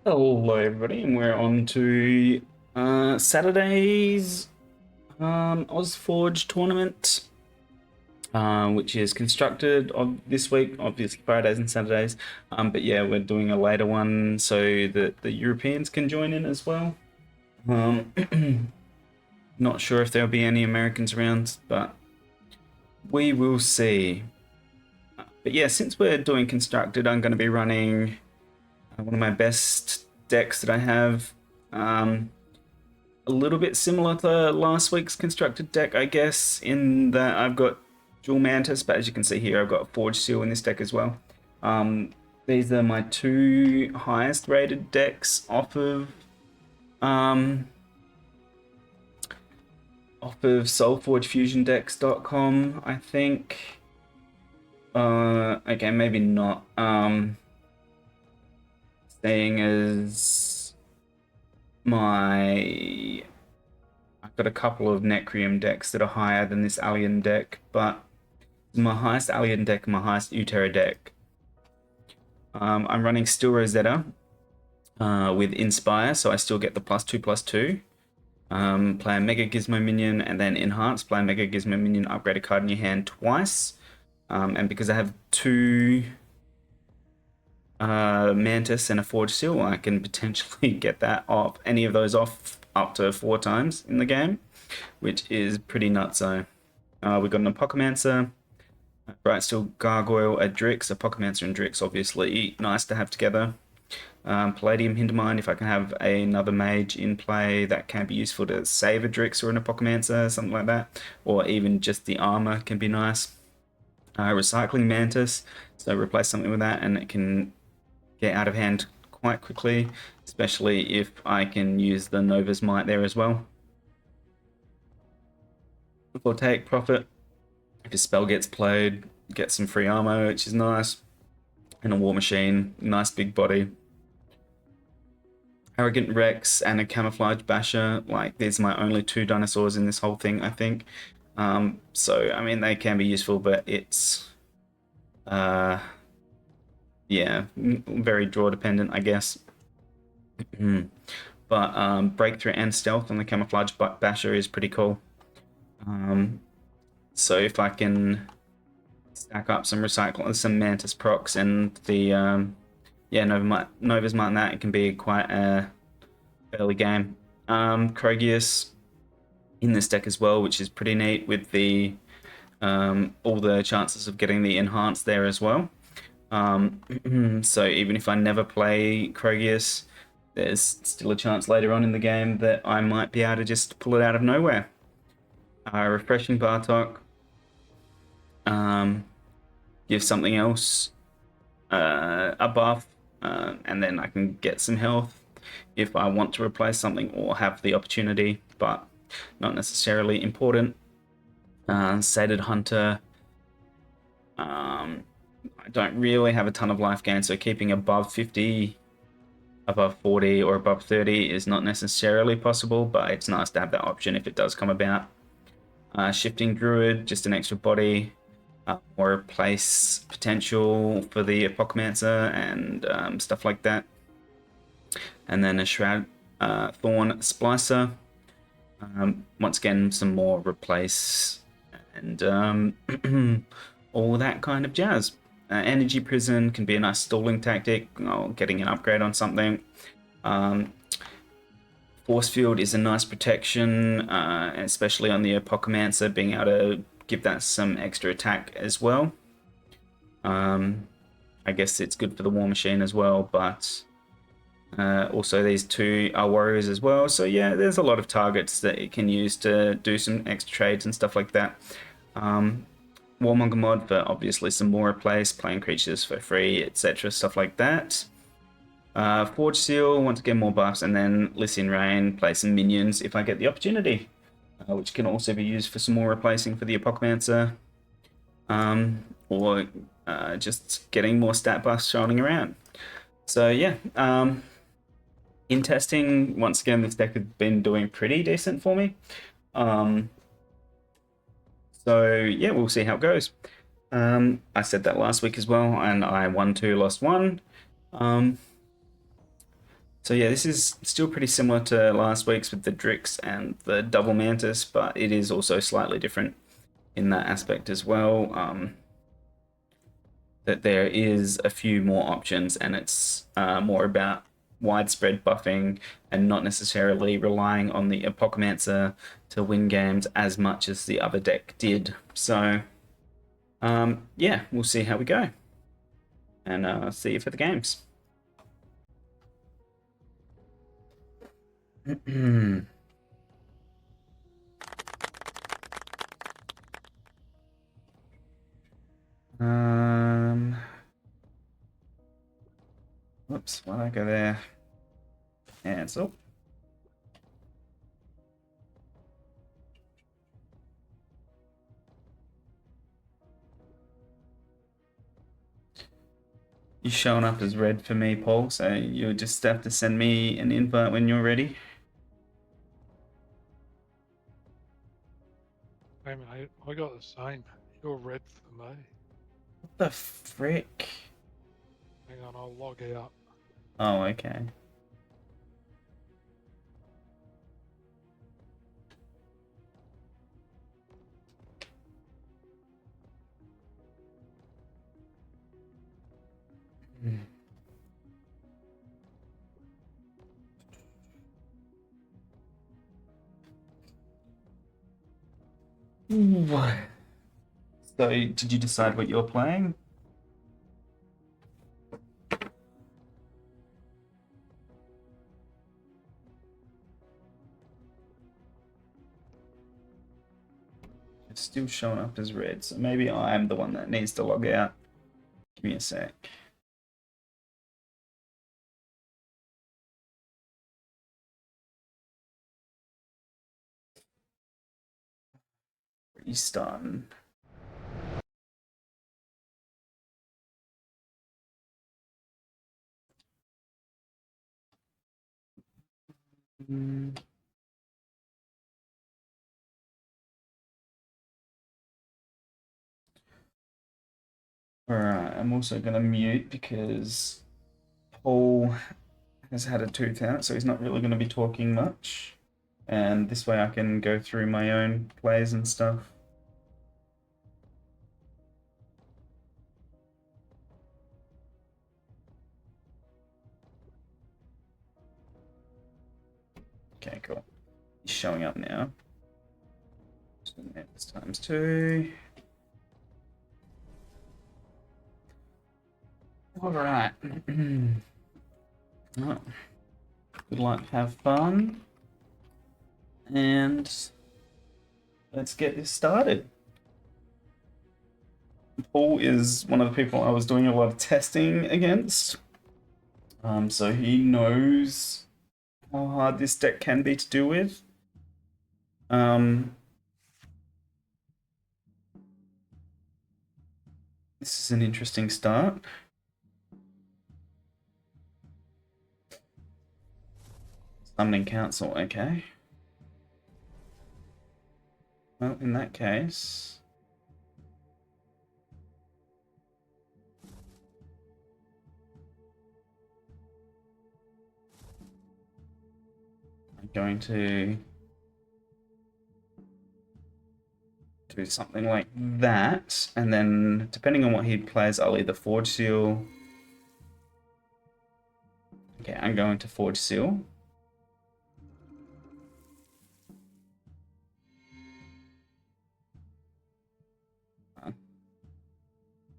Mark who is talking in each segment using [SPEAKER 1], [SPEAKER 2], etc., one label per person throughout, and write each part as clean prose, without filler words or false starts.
[SPEAKER 1] Hello, everybody, and we're on to Saturday's AusForge tournament, which is constructed of this week, obviously Fridays and Saturdays. But yeah, we're doing a later one so that the Europeans can join in as well. Um, Not sure if there'll be any Americans around, but we will see. But yeah, since we're doing constructed, I'm going to be running one of my best decks that I have. A little bit similar to last week's constructed deck, I guess, in that I've got dual mantis, but as you can see here, I've got forge seal in this deck as well. These are my two highest rated decks um, off of soulforgefusiondex.com, I think. Okay, maybe not. Staying as my I've got a couple of Necrium decks that are higher than this Alien deck, but my highest Alien deck, my highest Utera deck. I'm running still Rosetta with Inspire, so I still get the +2/+2. Play a Mega Gizmo minion and then Enhance, play a Mega Gizmo minion, upgrade a card in your hand twice. And because I have two Mantis and a Forge Seal, I can potentially get that off, any of those off up to 4 times in the game, which is pretty nutso. We've got an Apocalypser, a Brightsteel Gargoyle, a Drix. Apocalypser and Drix, obviously, nice to have together. Palladium Hintermine, if I can have another mage in play, that can be useful to save a Drix or an Apocalypser, something like that. Or even just the armor can be nice. Recycling Mantis, so replace something with that and it can get out of hand quite quickly, especially if I can use the Nova's Might there as well. For take profit, if a spell gets played, get some free armor, which is nice. And a War Machine, nice big body. Arrogant Rex and a Camouflage Basher, like these are my only two dinosaurs in this whole thing, I think. So, I mean, they can be useful, but it's, yeah, very draw dependent, I guess. But Breakthrough and Stealth on the Camouflage Basher is pretty cool. So if I can stack up some Mantis procs and the yeah, Nova's Might and that, it can be quite a early game. Krogius in this deck as well, which is pretty neat with the all the chances of getting the enhance there as well. So even if I never play Krogius, there's still a chance later on in the game that I might be able to just pull it out of nowhere. Refreshing Bartok. Give something else a buff, and then I can get some health if I want to replace something or have the opportunity, but not necessarily important. Sated Hunter. I don't really have a ton of life gain, so keeping above 50, above 40, or above 30 is not necessarily possible, but it's nice to have that option if it does come about. Shifting Druid, just an extra body, or replace potential for the Apocalypser and stuff like that. And then a Shroud Thorn Splicer. Once again, some more replace and all that kind of jazz. Energy Prison can be a nice stalling tactic, getting an upgrade on something. Force Field is a nice protection, especially on the Apocalypser, being able to give that some extra attack as well. I guess it's good for the War Machine as well, but also these two are warriors as well. So yeah, there's a lot of targets that it can use to do some extra trades and stuff like that. Warmonger mod for obviously some more replace, playing creatures for free, etc. Stuff like that. Forge Seal, want to get more buffs, and then Lycian Rain, play some minions if I get the opportunity, which can also be used for some more replacing for the Apocalypser, or just getting more stat buffs shining around. So yeah, in testing, once again, this deck has been doing pretty decent for me. So yeah, we'll see how it goes. I said that last week as well, and I won 2, lost 1. So yeah, this is still pretty similar to last week's with the Drix and the double mantis, but it is also slightly different in that aspect as well. That there is a few more options, and it's more about widespread buffing and not necessarily relying on the Apocalypse to win games as much as the other deck did. So yeah, we'll see how we go, and see you for the games. um, whoops, why did I go there? Cancel. You're showing up as red for me, Paul, so you'll just have to send me an invite when you're ready.
[SPEAKER 2] Hey mate, I got the same. You're red for me.
[SPEAKER 1] What the frick?
[SPEAKER 2] Hang on, I'll log out.
[SPEAKER 1] Oh, okay. What? So, did you decide what you're playing? It's still showing up as red, so maybe I'm the one that needs to log out. Give me a sec. Restarting. Alright, I'm also going to mute because Paul has had a tooth out, so he's not really going to be talking much. And this way I can go through my own plays and stuff. Okay, cool. He's showing up now. So that's times 2. Alright. Oh, good luck, have fun. And let's get this started. Paul is one of the people I was doing a lot of testing against. So he knows how hard this deck can be to deal with. This is an interesting start. Summoning Council, okay. Well, in that case... I'm going to do something like that, and then depending on what he plays, I'll either Forge Seal... Okay, I'm going to Forge Seal.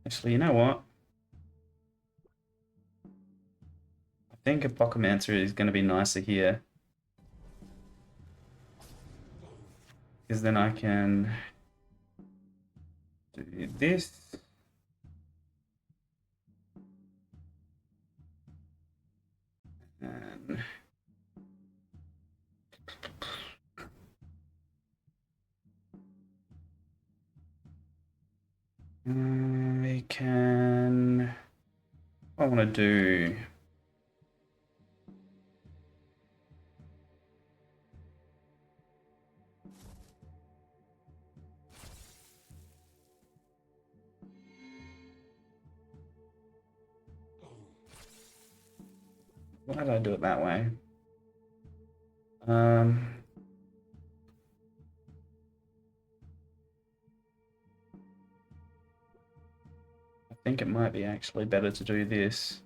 [SPEAKER 1] Actually, you know what? I think Apocalypse is going to be nicer here. Because then I can do this. And we can... What I want to do... Why did I do it that way? I think it might be actually better to do this.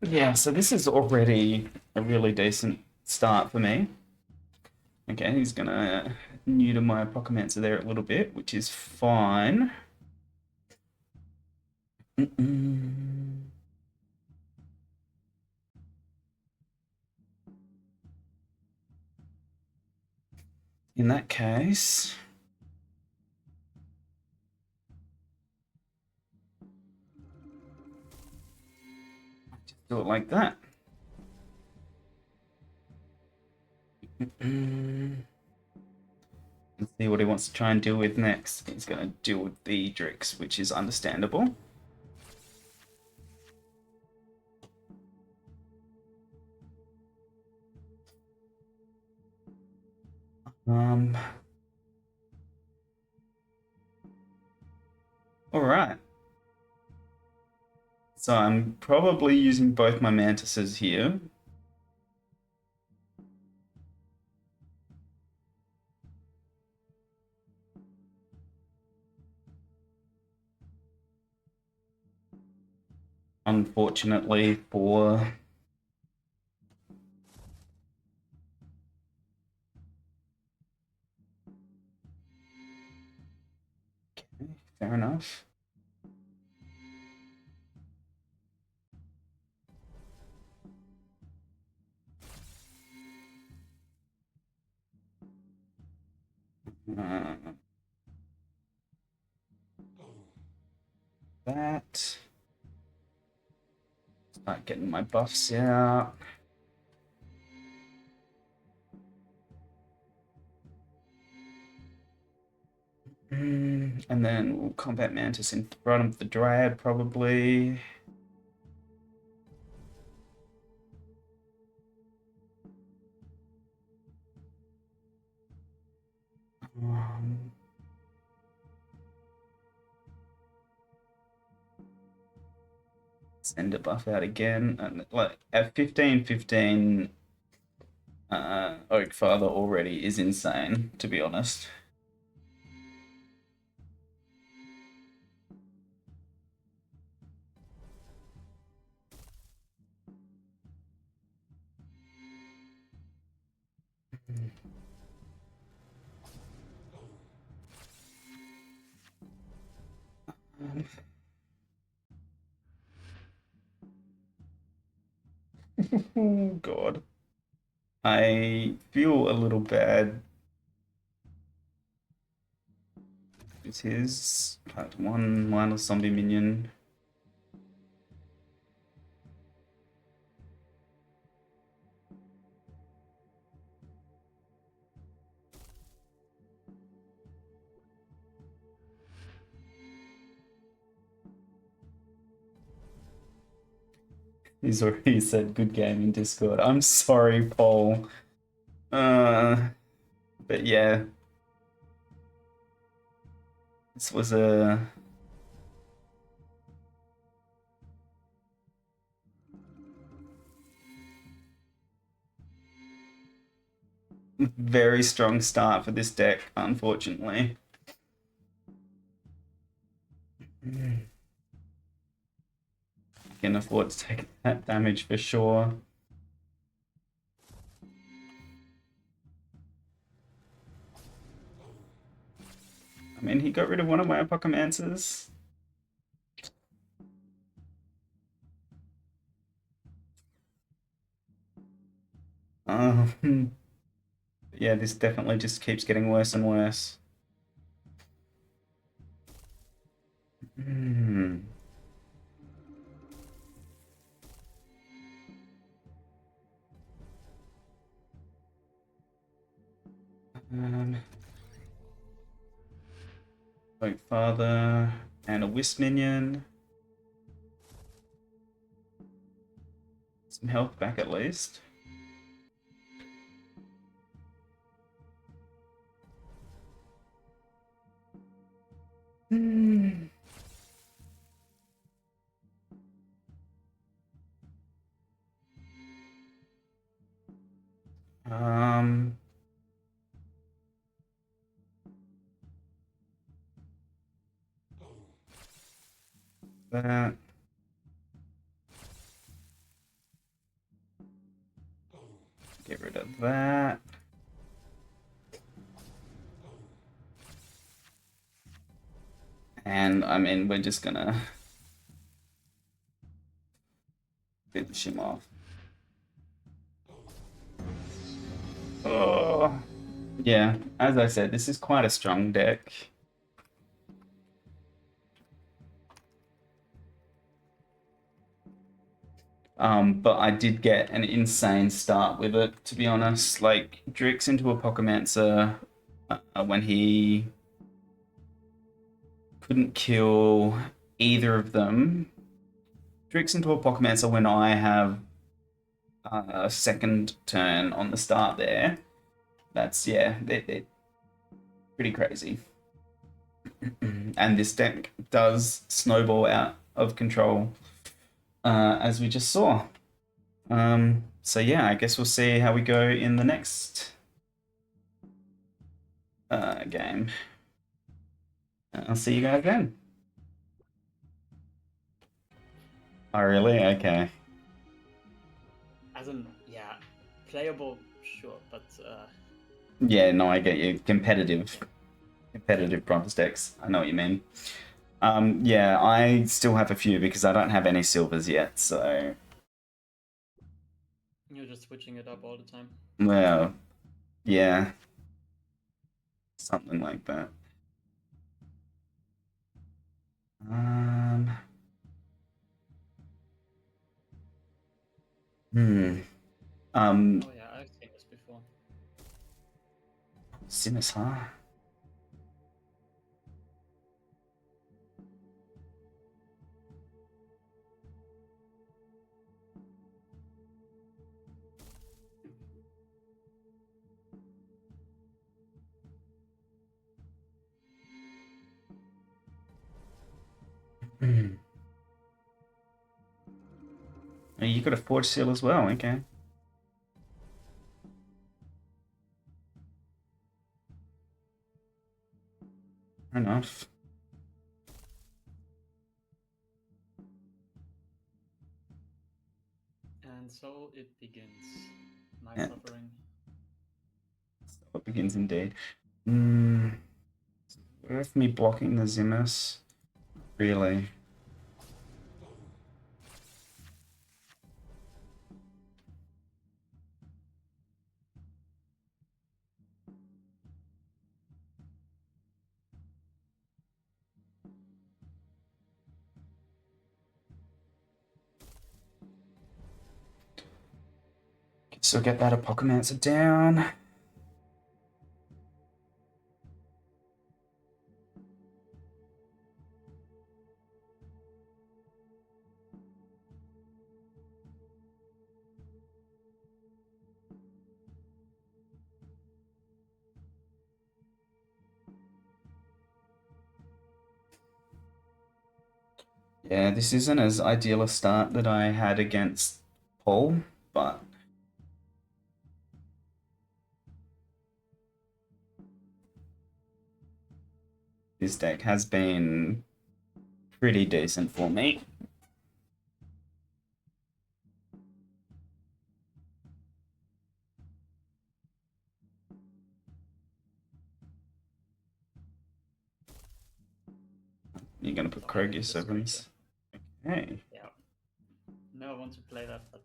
[SPEAKER 1] Yeah, so this is already a really decent start for me. Okay, he's gonna neuter my Apocalypse there a little bit, which is fine. In that case, just do it like that. Let's see what he wants to try and deal with next. He's going to deal with the Drix, which is understandable. All right. So I'm probably using both my mantises here. Unfortunately for okay, fair enough. That. Start getting my buffs out. And then we'll combat mantis in front of the dryad probably. Send a buff out again. And like at 15-15, Oak Father already is insane, to be honest. Oh God. I feel a little bad. It's his part one minus zombie minion. He's already said good game in Discord. I'm sorry, Paul. But yeah. This was a very strong start for this deck, unfortunately. Can afford to take that damage for sure. I mean, he got rid of one of my Apocalypses. Yeah, this definitely just keeps getting worse and worse. Oak Father and a Wisp minion. Some health back at least. Hmm. Um, that. Get rid of that. And I mean, we're just gonna finish him off. Oh. Yeah, as I said, this is quite a strong deck. But I did get an insane start with it, to be honest. Like, Drix into Apocalypser when he couldn't kill either of them. Drix into Apocalypser when I have a second turn on the start there. That's, yeah, they're pretty crazy. And this deck does snowball out of control, as we just saw. So yeah, I guess we'll see how we go in the next game. I'll see you guys then. Oh, really? Okay.
[SPEAKER 3] As in, yeah, playable, sure, but
[SPEAKER 1] Yeah, no, I get you. Competitive bronze decks. I know what you mean. Yeah, I still have a few because I don't have any silvers yet, so
[SPEAKER 3] you're just switching it up all the time.
[SPEAKER 1] well, yeah, something like that. Um, hmm.
[SPEAKER 3] Oh yeah, I've seen this before.
[SPEAKER 1] Simmers, huh? Hmm. Oh, you got a forge seal as well, okay. Fair enough.
[SPEAKER 3] And so it begins. My
[SPEAKER 1] Yeah.
[SPEAKER 3] suffering.
[SPEAKER 1] So it begins indeed. Hmm. Worth me blocking the Zimus? Really? Still get that Apocalypser down. Yeah, this isn't as ideal a start that I had against Paul, but this deck has been pretty decent for me. You're gonna put
[SPEAKER 3] So I hate
[SPEAKER 1] Krogus
[SPEAKER 3] this
[SPEAKER 1] Sevens.
[SPEAKER 3] creature.
[SPEAKER 1] Okay.
[SPEAKER 3] Yeah. Never want to play that, but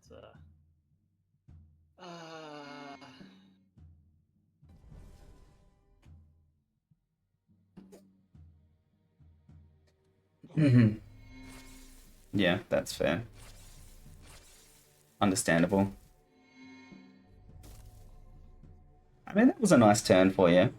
[SPEAKER 1] Yeah, that's fair. Understandable. I mean, that was a nice turn for you.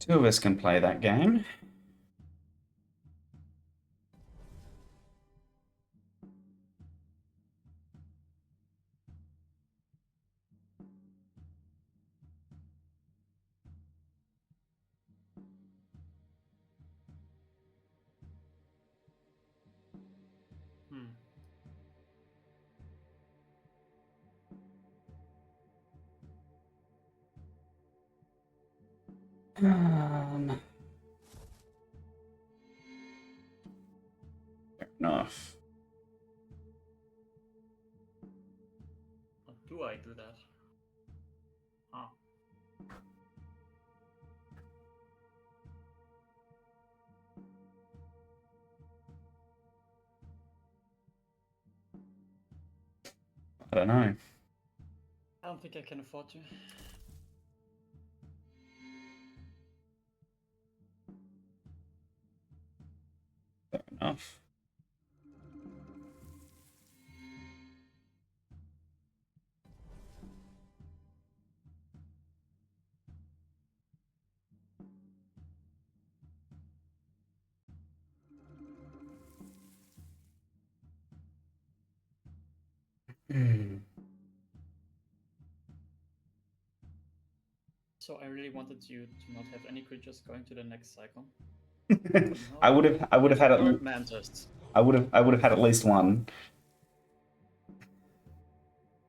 [SPEAKER 1] Two of us can play that game.
[SPEAKER 3] Hmm.
[SPEAKER 1] Fair enough.
[SPEAKER 3] Or do I do that? Ah.
[SPEAKER 1] I don't know.
[SPEAKER 3] I don't think I can afford to.
[SPEAKER 1] Fair enough.
[SPEAKER 3] So I really wanted you to not have any creatures going to the next cycle.
[SPEAKER 1] I would have had
[SPEAKER 3] Bird
[SPEAKER 1] it.
[SPEAKER 3] mantis.
[SPEAKER 1] I would have had at least one.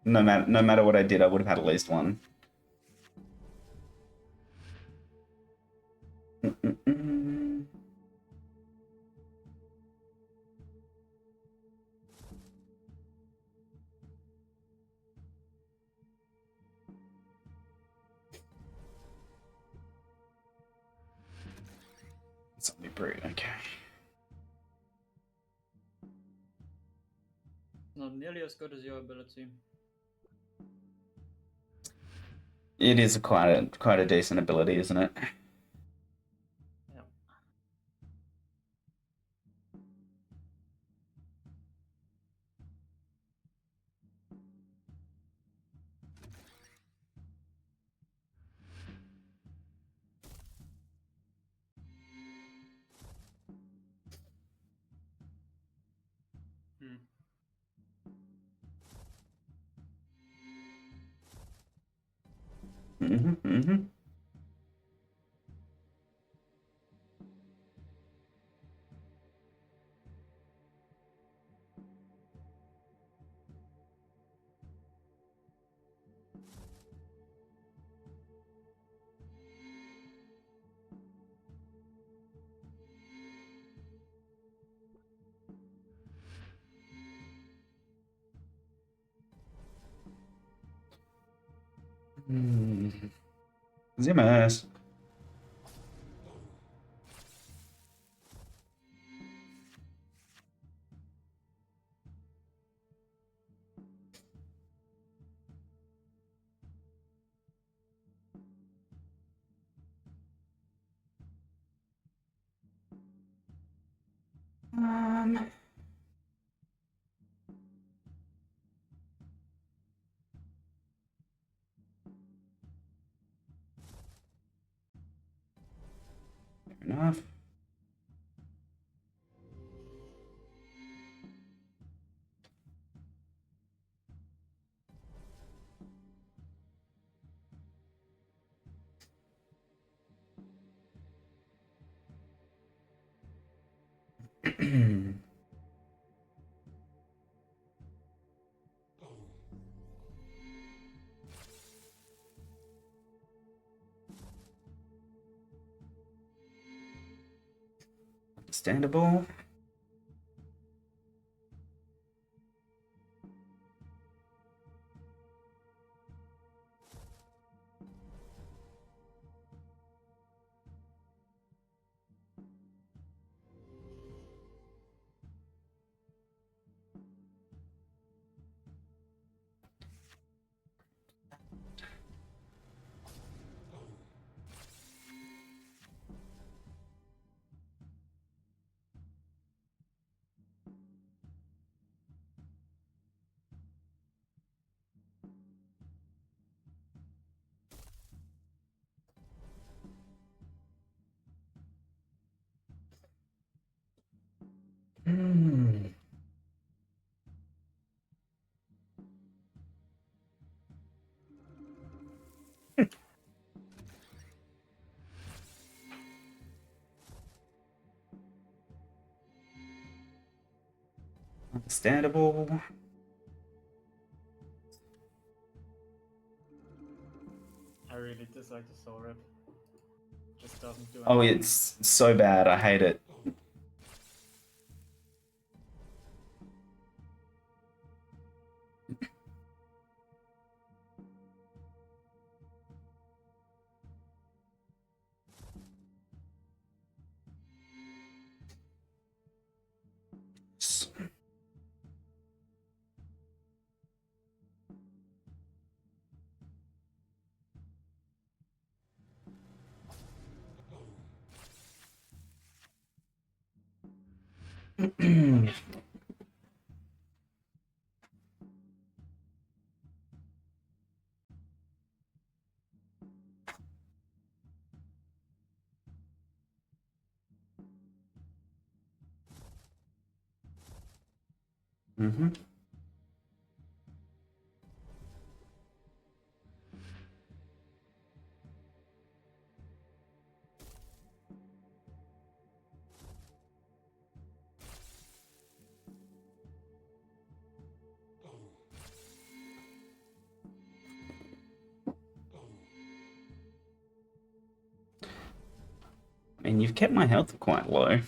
[SPEAKER 1] No matter what I did, I would have had at least one. Zombie brute, okay.
[SPEAKER 3] Not nearly as good as your ability.
[SPEAKER 1] It is quite a decent ability, isn't it?
[SPEAKER 3] Yeah. Hmm.
[SPEAKER 1] Mm-hmm. Zimmers. Fair enough. Understandable. Understandable.
[SPEAKER 3] I really dislike the soul rip. Just doesn't do
[SPEAKER 1] Oh,
[SPEAKER 3] anything.
[SPEAKER 1] it's so bad. I hate it. Mm-hmm. I mean, you've kept my health quite low.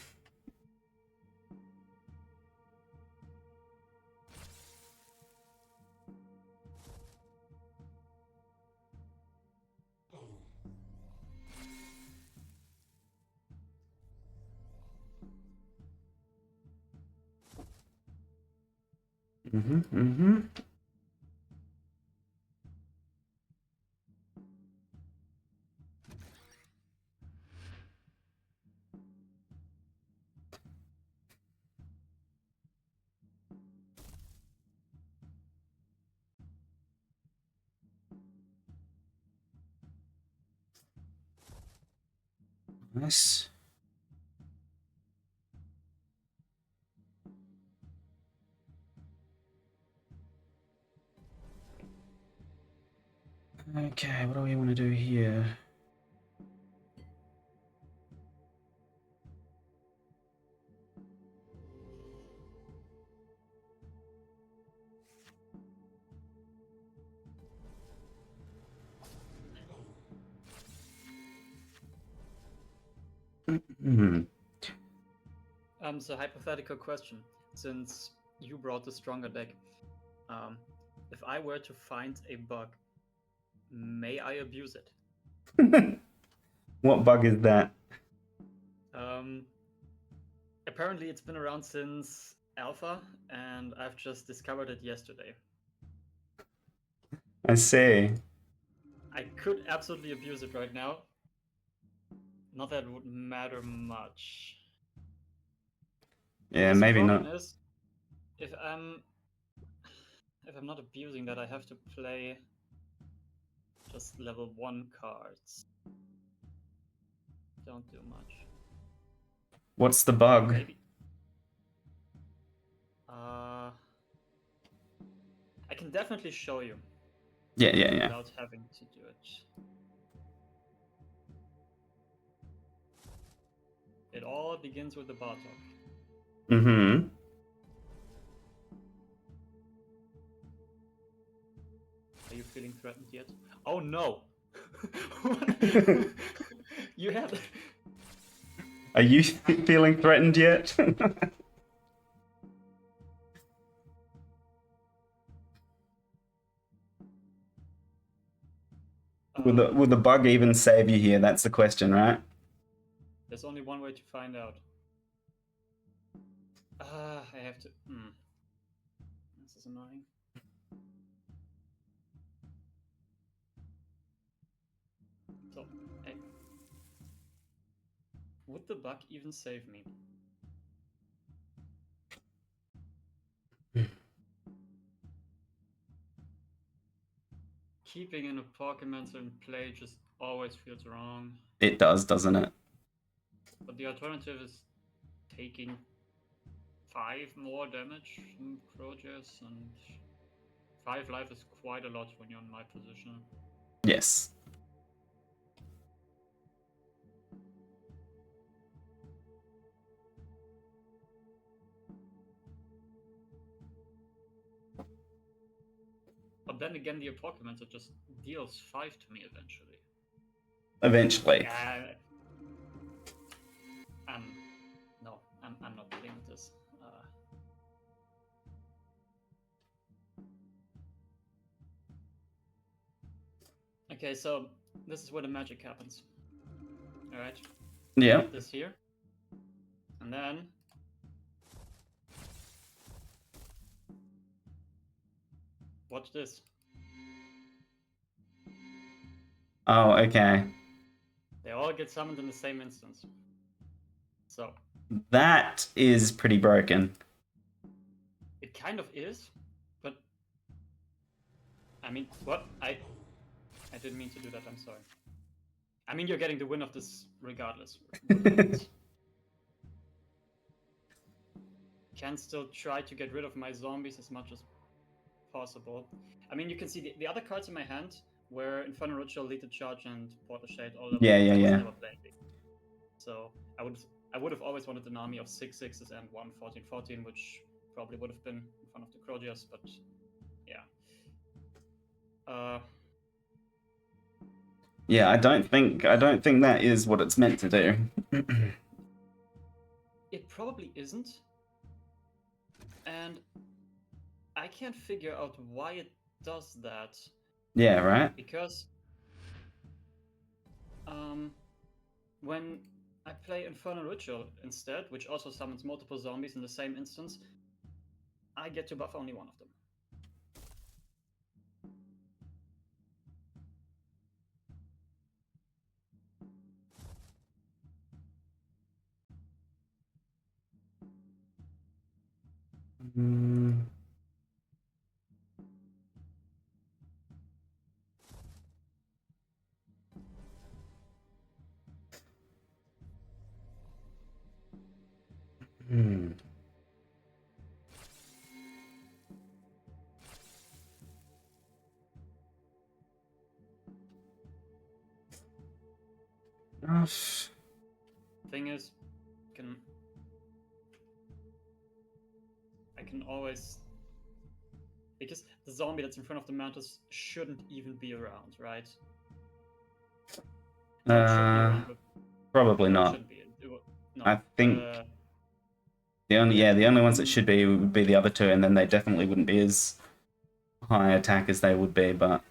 [SPEAKER 1] Mm-hmm, mm-hmm. Nice. Okay, what do we want to do here? Hmm.
[SPEAKER 3] So hypothetical question. Since you brought the stronger deck, if I were to find a bug, may I abuse it?
[SPEAKER 1] What bug is that?
[SPEAKER 3] Apparently it's been around since alpha, and I've just discovered it yesterday.
[SPEAKER 1] I see.
[SPEAKER 3] I could absolutely abuse it right now. Not that it would matter much.
[SPEAKER 1] Yeah,
[SPEAKER 3] Because the
[SPEAKER 1] maybe
[SPEAKER 3] problem
[SPEAKER 1] not.
[SPEAKER 3] is, if I'm not abusing that, I have to play just level 1 cards. Don't do much.
[SPEAKER 1] What's the bug?
[SPEAKER 3] Maybe. I can definitely show you
[SPEAKER 1] Yeah.
[SPEAKER 3] without having to do it. It all begins with the Bartok.
[SPEAKER 1] Mm-hmm.
[SPEAKER 3] Are you feeling threatened yet? Oh no! You have.
[SPEAKER 1] Are you feeling threatened yet? Will the bug even save you here? That's the question, right?
[SPEAKER 3] There's only one way to find out. I have to. This is annoying. So, hey. Would the bug even save me? Keeping an Apocalypse in play just always feels wrong.
[SPEAKER 1] It does, doesn't it?
[SPEAKER 3] But the alternative is taking 5 more damage from Crojas, and 5 life is quite a lot when you're in my position.
[SPEAKER 1] Yes.
[SPEAKER 3] But then again, the Apocalypse just deals 5 to me eventually.
[SPEAKER 1] Eventually.
[SPEAKER 3] No, I'm not dealing with this. Okay, so this is where the magic happens. Alright?
[SPEAKER 1] Yeah.
[SPEAKER 3] Put this here. And then... watch this.
[SPEAKER 1] Oh, okay.
[SPEAKER 3] They all get summoned in the same instance. So...
[SPEAKER 1] that is pretty broken.
[SPEAKER 3] it kind of is, but... I mean, what? I didn't mean to do that, I'm sorry. I mean, you're getting the win of this regardless. Can still try to get rid of my zombies as much as possible. I mean, you can see the other cards in my hand were Infernal Ritual, Lethal Charge, and Portal Shade. All of
[SPEAKER 1] Yeah,
[SPEAKER 3] them
[SPEAKER 1] yeah,
[SPEAKER 3] I was
[SPEAKER 1] yeah.
[SPEAKER 3] never playing big. So I would have always wanted an army of 6/6s and 1 14/14, which probably would have been in front of the Crogias, but yeah.
[SPEAKER 1] Yeah, I don't think that is what it's meant to do.
[SPEAKER 3] It probably isn't. And I can't figure out why it does that.
[SPEAKER 1] Yeah, right?
[SPEAKER 3] Because when I play Infernal Ritual instead, which also summons multiple zombies in the same instance, I get to buff only one of them. Thing is, I can always, because the zombie that's in front of the mantis shouldn't even be around, right? No, it should be around, but
[SPEAKER 1] Probably
[SPEAKER 3] no, it
[SPEAKER 1] not.
[SPEAKER 3] shouldn't be. No,
[SPEAKER 1] I think the only ones that should be would be the other two, and then they definitely wouldn't be as high attack as they would be, but...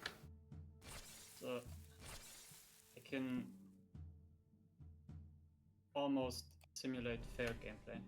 [SPEAKER 3] so I can almost simulate fair gameplay.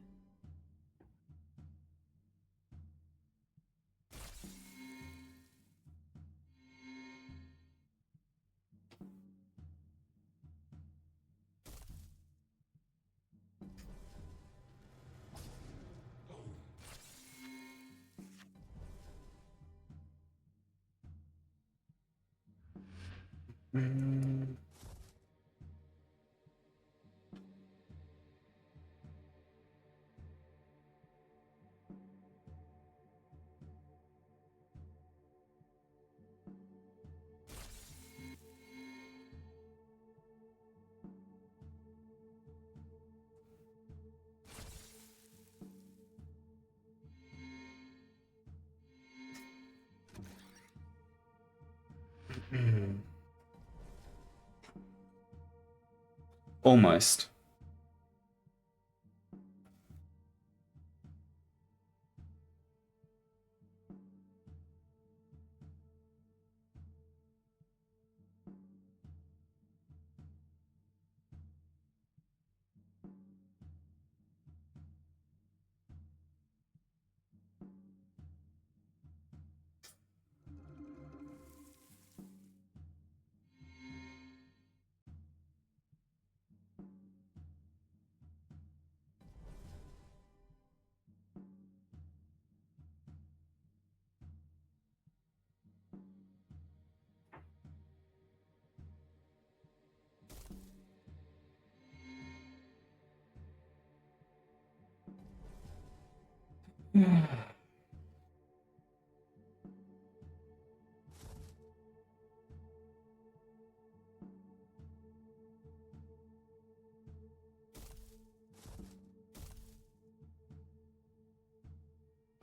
[SPEAKER 1] Almost.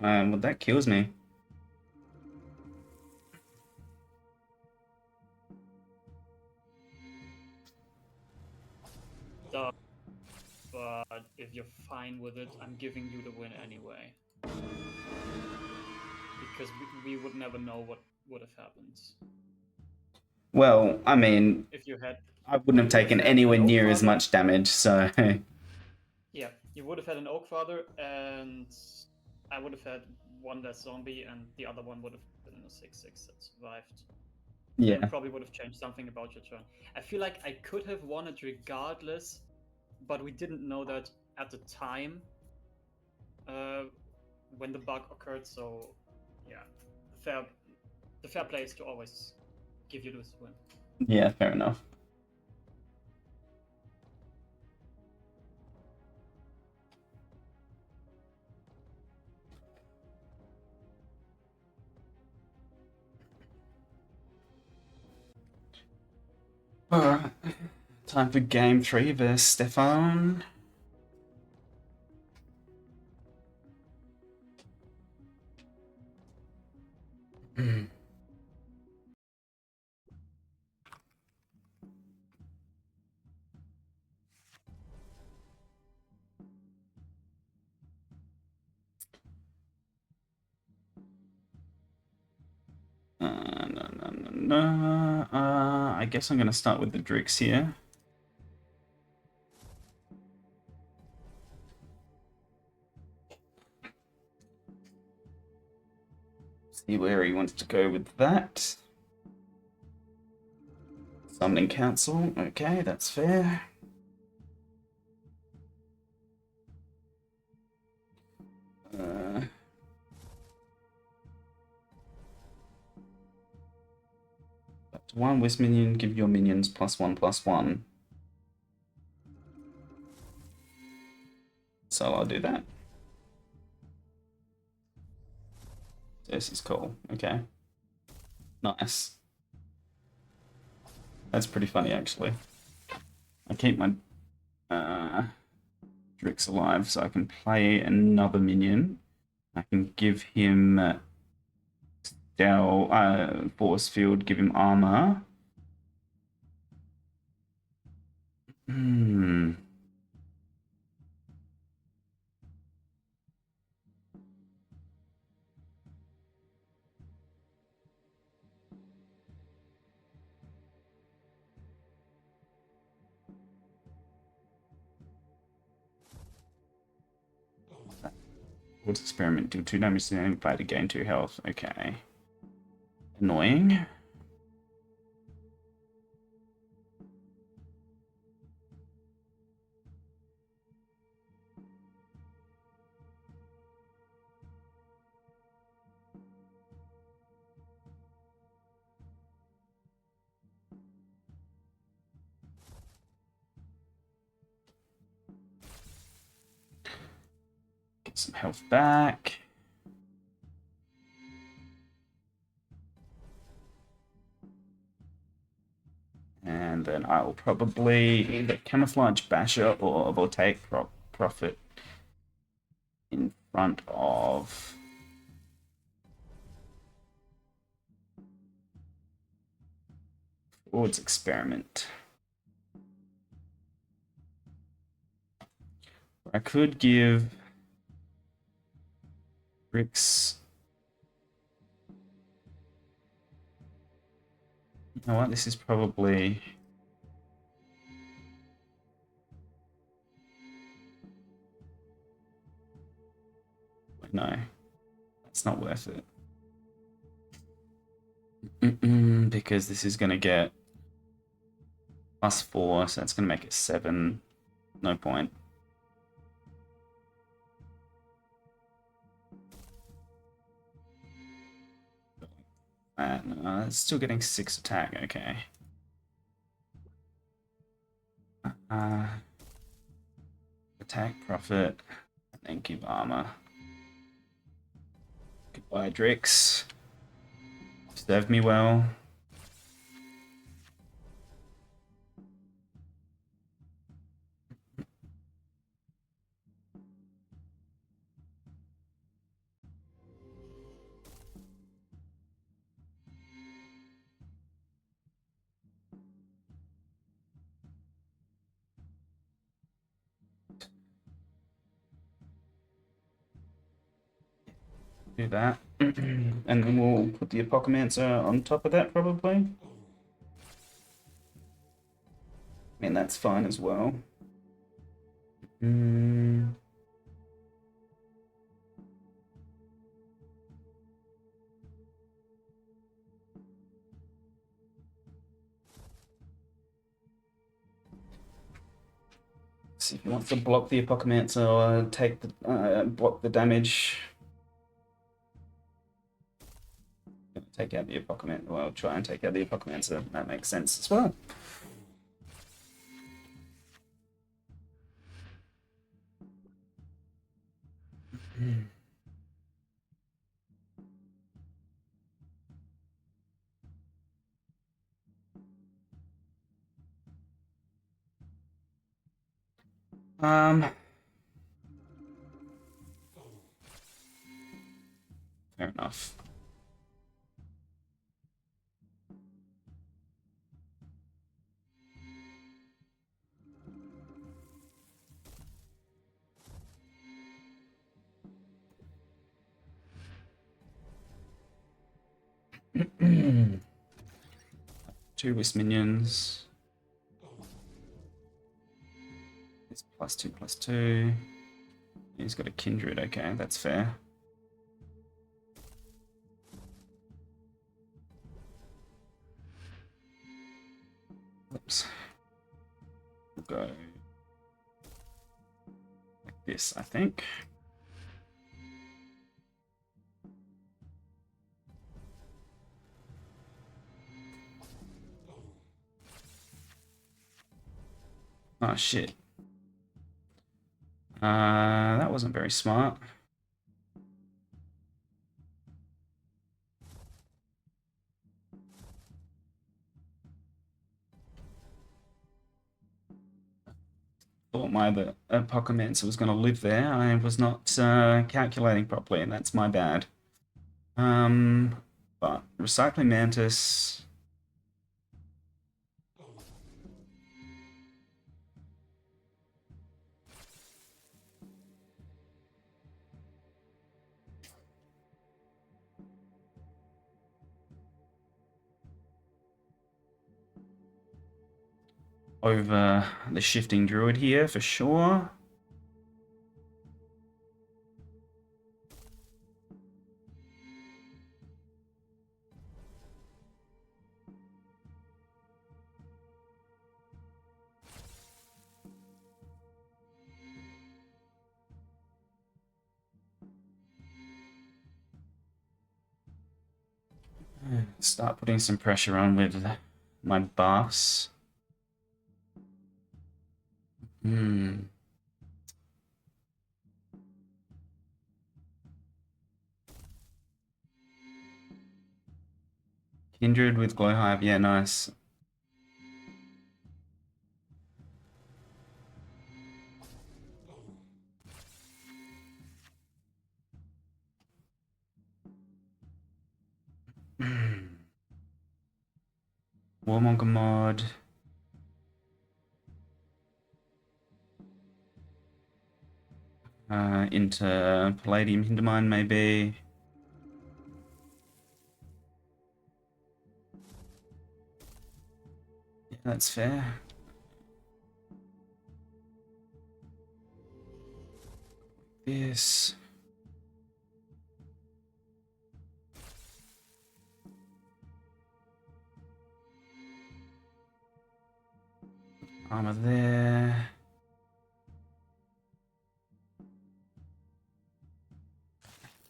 [SPEAKER 1] Well, that kills me.
[SPEAKER 3] stuff, but if you're fine with it, I'm giving you the win anyway. Because we would never know what would have happened.
[SPEAKER 1] Well, I mean,
[SPEAKER 3] If you had...
[SPEAKER 1] I wouldn't have taken anywhere near as much damage, so...
[SPEAKER 3] Yeah, you would have had an Oak Father, and I would have had one less zombie, and the other one would have been a 6/6 that survived.
[SPEAKER 1] Yeah.
[SPEAKER 3] And probably would have changed something about your turn. I feel like I could have won it regardless, but we didn't know that at the time when the bug occurred. So, yeah, the fair play is to always give you this win.
[SPEAKER 1] Yeah, fair enough. Alright. Time for game 3 versus Stefan. No. I guess I'm going to start with the Drix here. See where he wants to go with that. Summoning Council. Okay, that's fair. Up to 1 Wisp minion, give your minions +1/+1. So I'll do that. This is cool. Okay. Nice. That's pretty funny, actually. I keep my Drix alive so I can play another minion. I can give him Force Field, give him armor. What's experiment? Do 2 damage to the enemy player to gain 2 health. Okay. Annoying. Get some health back. And then I will probably either Camouflage Basher or Voltaic Prophet in front of Forward's Experiment. I could give Drix. You know what? This is probably. No, it's not worth it. Because this is going to get +4, so that's going to make it 7. No point. No, it's still getting 6 attack. Okay. Attack, profit, and then give armor. Goodbye, Drix. Served me well. Do that. And then we'll put the Apocalypser on top of that, probably. I mean, that's fine as well. See if he wants to block the Apocalypser or take the block the damage. Gonna take out the Apocalypser. Well, try and take out the Apocalypser. That makes sense as well. Fair enough. Two Wisp minions. It's +2/+2. He's got a Kindred, okay, that's fair. Oops. We'll go like this, I think. Oh shit. That wasn't very smart. Thought the Apocalypser was going to live there. I was not calculating properly, and that's my bad. But Recycling Mantis. Over the Shifting Druid here for sure. Start putting some pressure on with my buffs. Kindred with Glowhive, yeah, nice. Warmonger mod. Into Palladium Hintermine, maybe. Yeah, that's fair. This. Armor there.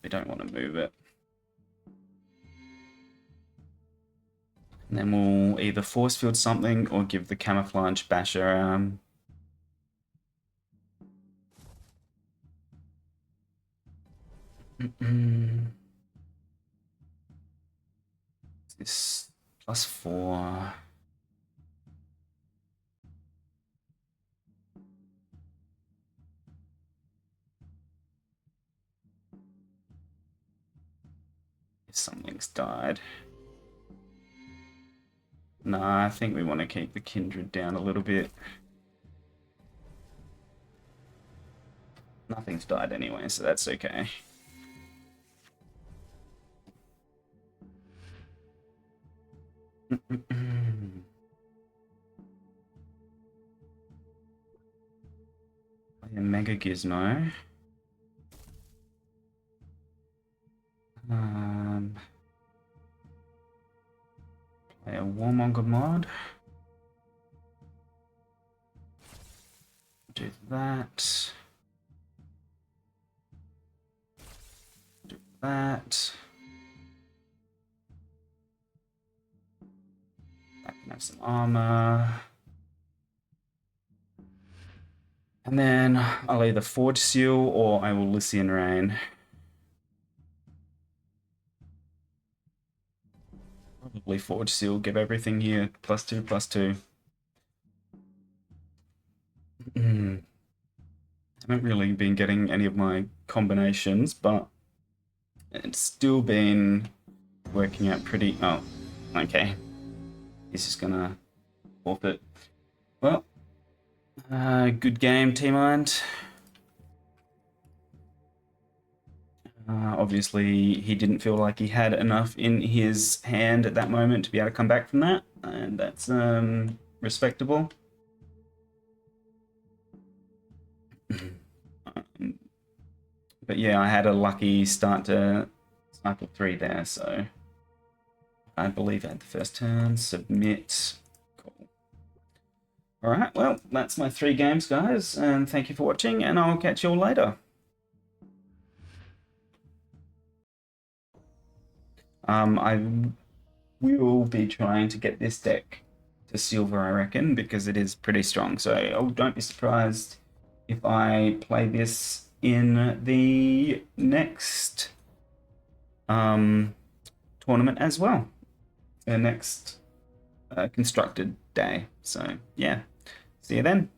[SPEAKER 1] We don't want to move it. And then we'll either force field something or give the Camouflage Basher this +4. If something's died. Nah, I think we want to keep the Kindred down a little bit. Nothing's died anyway, so that's okay. A Mega Gizmo. Play a Warmonger mod. Do that. Do that. I can have some armor. And then I'll either Forge Seal or I will Lycian Rain. Probably Forge Seal, give everything here +2/+2. Haven't really been getting any of my combinations, but it's still been working out pretty... Oh, okay. He's just gonna forfeit. Well, good game, T-Mind. Obviously, he didn't feel like he had enough in his hand at that moment to be able to come back from that, and that's respectable. But yeah, I had a lucky start to Sniper 3 there, so I believe I had the first turn. Submit. Cool. Alright, well, that's my 3 games, guys, and thank you for watching, and I'll catch you all later. I will be trying to get this deck to silver, I reckon, because it is pretty strong. So don't be surprised if I play this in the next tournament as well. The next constructed day. So yeah, see you then.